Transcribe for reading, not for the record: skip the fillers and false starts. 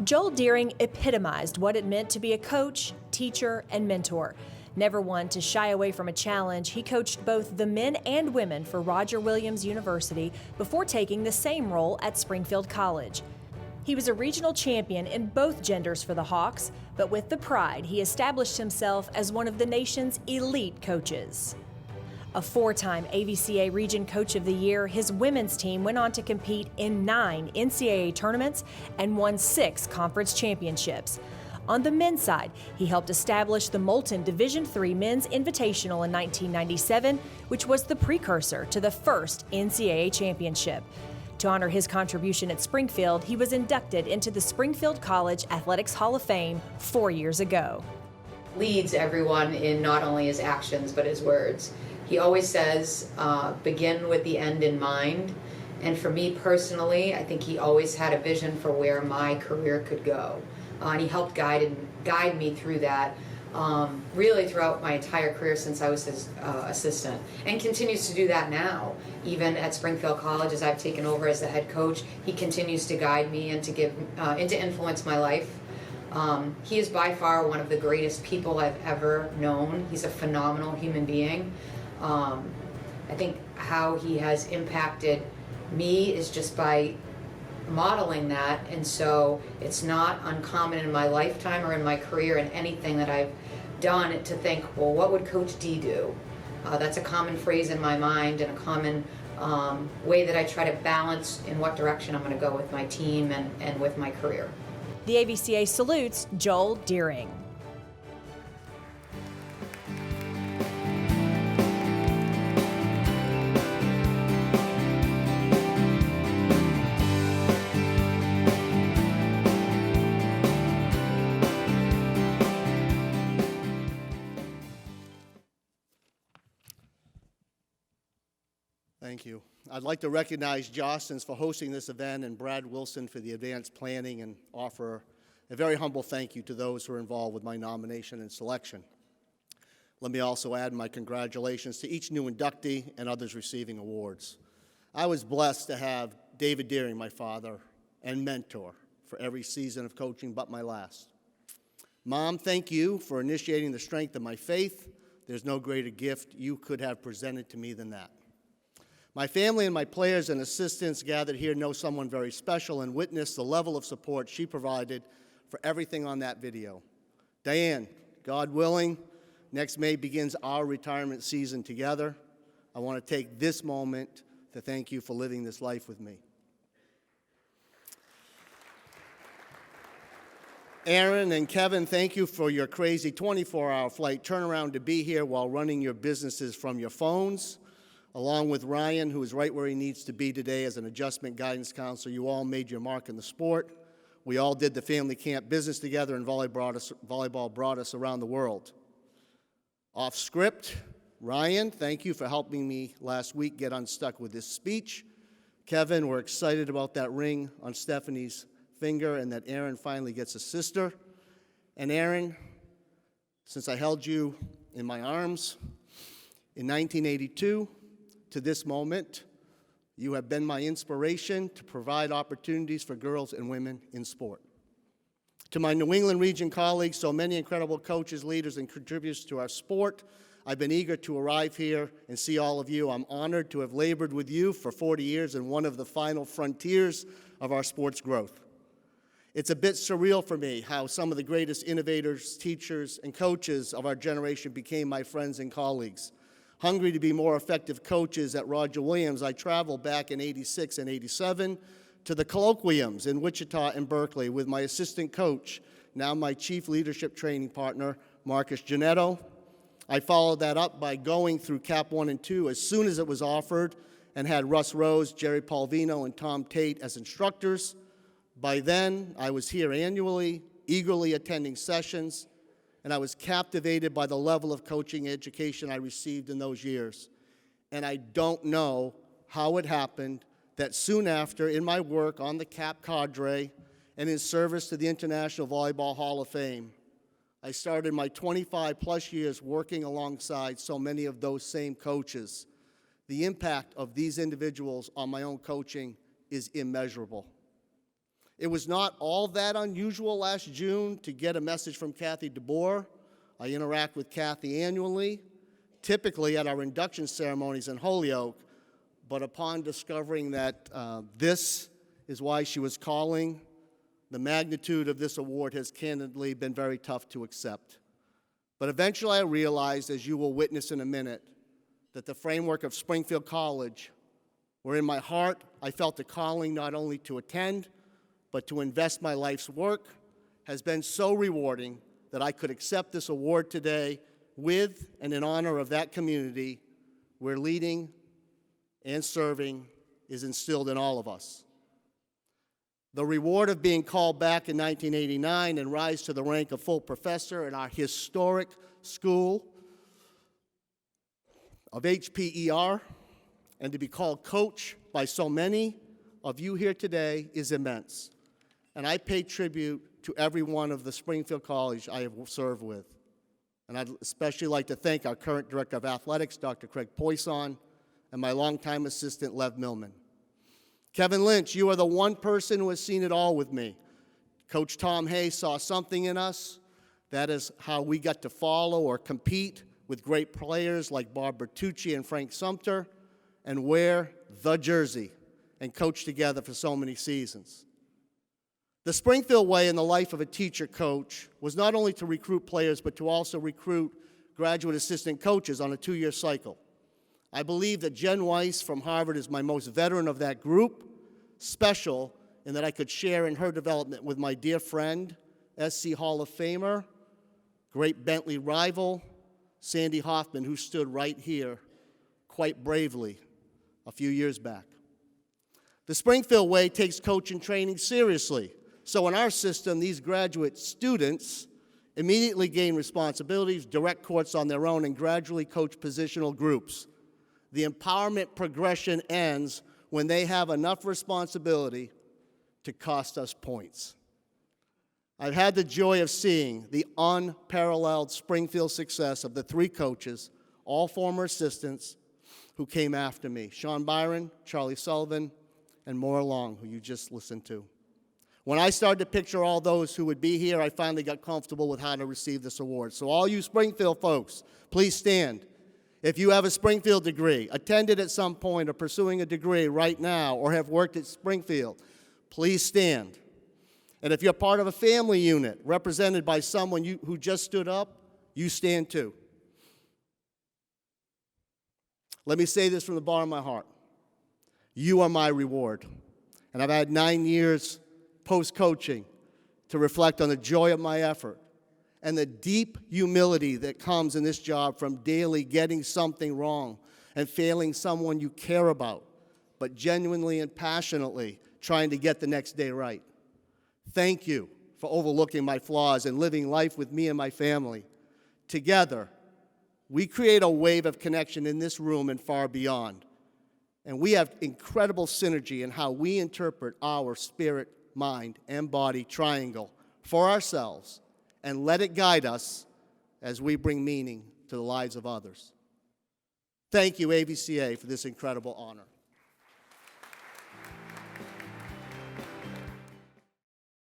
Joel Deering epitomized what it meant to be a coach, teacher, and mentor. Never one to shy away from a challenge, he coached both the men and women for Roger Williams University before taking the same role at Springfield College. He was a regional champion in both genders for the Hawks, but with the pride, he established himself as one of the nation's elite coaches. A four-time AVCA Region Coach of the Year, his women's team went on to compete in 9 NCAA tournaments and won 6 conference championships. On the men's side, he helped establish the Moulton Division III Men's Invitational in 1997, which was the precursor to the first NCAA championship. To honor his contribution at Springfield, he was inducted into the Springfield College Athletics Hall of Fame 4 years ago. Leads everyone in not only his actions but his words. He always says, begin with the end in mind. And for me personally, I think he always had a vision for where my career could go. And he helped guide me through that really throughout my entire career since I was his assistant, and continues to do that now. Even at Springfield College, as I've taken over as the head coach, he continues to guide me and to influence my life. He is by far one of the greatest people I've ever known. He's a phenomenal human being. I think how he has impacted me is just by modeling that, and so it's not uncommon in my lifetime or in my career in anything that I've done to think, well, what would Coach D do? That's a common phrase in my mind and a common way that I try to balance in what direction I'm going to go with my team and with my career. The AVCA salutes Joel Deering. Thank you. I'd like to recognize Jostens for hosting this event and Brad Wilson for the advanced planning, and offer a very humble thank you to those who are involved with my nomination and selection. Let me also add my congratulations to each new inductee and others receiving awards. I was blessed to have David Deering, my father and mentor, for every season of coaching but my last. Mom, thank you for initiating the strength of my faith. There's no greater gift you could have presented to me than that. My family and my players and assistants gathered here know someone very special and witnessed the level of support she provided for everything on that video. Diane, God willing, next May begins our retirement season together. I want to take this moment to thank you for living this life with me. Aaron and Kevin, thank you for your crazy 24-hour flight turnaround to be here while running your businesses from your phones. Along with Ryan, who is right where he needs to be today as an adjustment guidance counselor, you all made your mark in the sport. We all did the family camp business together, and volleyball brought us around the world. Off script, Ryan, thank you for helping me last week get unstuck with this speech. Kevin, we're excited about that ring on Stephanie's finger and that Aaron finally gets a sister. And Aaron, since I held you in my arms in 1982, to this moment, you have been my inspiration to provide opportunities for girls and women in sport. To my New England region colleagues, so many incredible coaches, leaders, and contributors to our sport, I've been eager to arrive here and see all of you. I'm honored to have labored with you for 40 years in one of the final frontiers of our sport's growth. It's a bit surreal for me how some of the greatest innovators, teachers, and coaches of our generation became my friends and colleagues. Hungry to be more effective coaches at Roger Williams, I traveled back in '86 and '87 to the colloquiums in Wichita and Berkeley with my assistant coach, now my chief leadership training partner, Marcus Giannetto. I followed that up by going through Cap 1 and 2 as soon as it was offered, and had Russ Rose, Jerry Palvino, and Tom Tate as instructors. By then, I was here annually, eagerly attending sessions, and I was captivated by the level of coaching education I received in those years. And I don't know how it happened that soon after, in my work on the CAP cadre and in service to the International Volleyball Hall of Fame, I started my 25-plus years working alongside so many of those same coaches. The impact of these individuals on my own coaching is immeasurable. It was not all that unusual last June to get a message from Kathy DeBoer. I interact with Kathy annually, typically at our induction ceremonies in Holyoke, but upon discovering that this is why she was calling, the magnitude of this award has candidly been very tough to accept. But eventually I realized, as you will witness in a minute, that the framework of Springfield College, where in my heart I felt a calling not only to attend, but to invest my life's work, has been so rewarding that I could accept this award today with and in honor of that community where leading and serving is instilled in all of us. The reward of being called back in 1989 and rise to the rank of full professor in our historic school of HPER, and to be called coach by so many of you here today is immense. And I pay tribute to every one of the Springfield College I have served with. And I'd especially like to thank our current Director of Athletics, Dr. Craig Poisson, and my longtime assistant, Lev Millman. Kevin Lynch, you are the one person who has seen it all with me. Coach Tom Hay saw something in us. That is how we got to follow or compete with great players like Bob Bertucci and Frank Sumter, and wear the jersey and coach together for so many seasons. The Springfield way in the life of a teacher coach was not only to recruit players, but to also recruit graduate assistant coaches on a 2-year cycle. I believe that Jen Weiss from Harvard is my most veteran of that group, special in that I could share in her development with my dear friend, SC Hall of Famer, great Bentley rival, Sandy Hoffman, who stood right here quite bravely a few years back. The Springfield way takes coaching training seriously. So in our system, these graduate students immediately gain responsibilities, direct courts on their own, and gradually coach positional groups. The empowerment progression ends when they have enough responsibility to cost us points. I've had the joy of seeing the unparalleled Springfield success of the 3 coaches, all former assistants, who came after me: Sean Byron, Charlie Sullivan, and Maura Long, who you just listened to. When I started to picture all those who would be here, I finally got comfortable with how to receive this award. So all you Springfield folks, please stand. If you have a Springfield degree, attended at some point, or pursuing a degree right now, or have worked at Springfield, please stand. And if you're part of a family unit represented by someone who just stood up, you stand too. Let me say this from the bottom of my heart. You are my reward. And I've had 9 years post-coaching to reflect on the joy of my effort and the deep humility that comes in this job from daily getting something wrong and failing someone you care about, but genuinely and passionately trying to get the next day right. Thank you for overlooking my flaws and living life with me and my family. Together, we create a wave of connection in this room and far beyond. And we have incredible synergy in how we interpret our spirit, mind, and body triangle for ourselves and let it guide us as we bring meaning to the lives of others. Thank you, AVCA, for this incredible honor.